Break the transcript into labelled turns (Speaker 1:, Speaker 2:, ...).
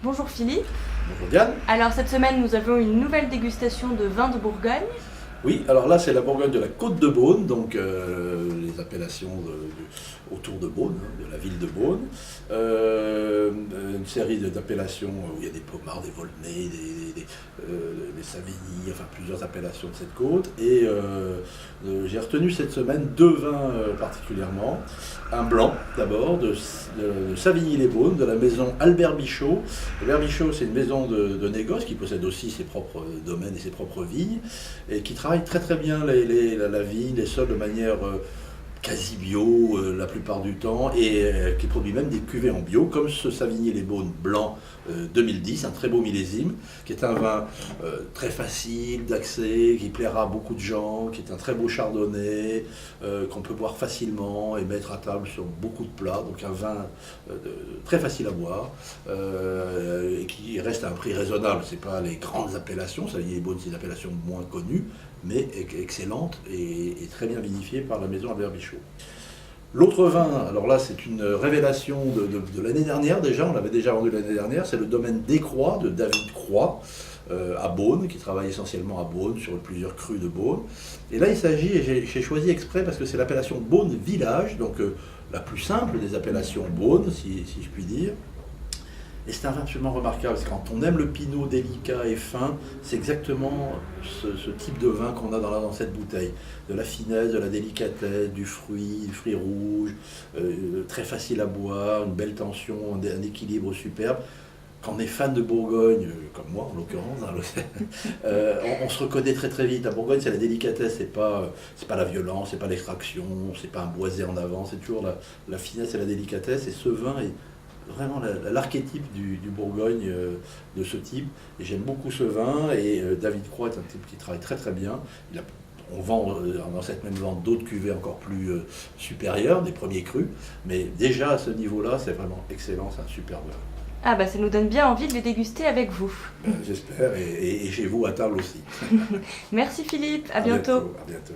Speaker 1: Bonjour Philippe.
Speaker 2: Bonjour Diane.
Speaker 1: Alors cette semaine nous avons une nouvelle dégustation de vin de Bourgogne.
Speaker 2: Oui, alors là c'est la Bourgogne de la Côte de Beaune, donc les appellations autour de Beaune, hein, de la ville de Beaune. Une série d'appellations où il y a des Pomards, des Volnay, des Savigny, enfin plusieurs appellations de cette côte. Et j'ai retenu cette semaine deux vins particulièrement. Un blanc d'abord, de Savigny-les-Beaunes, de la maison Albert Bichot. Albert Bichot, c'est une maison de négoce qui possède aussi ses propres domaines et ses propres vignes, et qui travaille très très bien la vigne, les sols de manière quasi bio la plupart du temps, et qui produit même des cuvées en bio, comme ce Savigny-les-Beaunes blanc 2010, un très beau millésime, qui est un vin très facile d'accès, qui plaira à beaucoup de gens, qui est un très beau chardonnay, qu'on peut boire facilement et mettre à table sur beaucoup de plats, donc un vin très facile à boire, et qui reste à un prix raisonnable. C'est pas les grandes appellations, Savigny-les-Beaunes c'est une appellation moins connue, mais excellente et très bien vinifiée par la maison Albert Bichot. L'autre vin, alors là c'est une révélation de l'année dernière déjà, on l'avait déjà vendu l'année dernière, c'est le domaine des Croix de David Croix, à Beaune, qui travaille essentiellement à Beaune, sur plusieurs crus de Beaune. Et là il s'agit, et j'ai choisi exprès parce que c'est l'appellation Beaune Village, donc la plus simple des appellations Beaune, si je puis dire. Et c'est un vin absolument remarquable, parce que quand on aime le pinot délicat et fin, c'est exactement ce type de vin qu'on a dans cette bouteille. De la finesse, de la délicatesse, du fruit rouge, très facile à boire, une belle tension, un équilibre superbe. Quand on est fan de Bourgogne, comme moi en l'occurrence, hein, on se reconnaît très très vite. À Bourgogne, c'est la délicatesse, c'est pas la violence, c'est pas l'extraction, c'est pas un boisé en avant, c'est toujours la finesse et la délicatesse. Et ce vin est vraiment l'archétype du Bourgogne de ce type. Et j'aime beaucoup ce vin, et David Croix est un type qui travaille très très bien. On vend dans cette même vente d'autres cuvées encore plus supérieures, des premiers crus, mais déjà à ce niveau-là, c'est vraiment excellent, c'est un super vin.
Speaker 1: Ah bah ça nous donne bien envie de les déguster avec vous.
Speaker 2: J'espère, et chez vous à table aussi.
Speaker 1: Merci Philippe, à bientôt.
Speaker 2: À bientôt.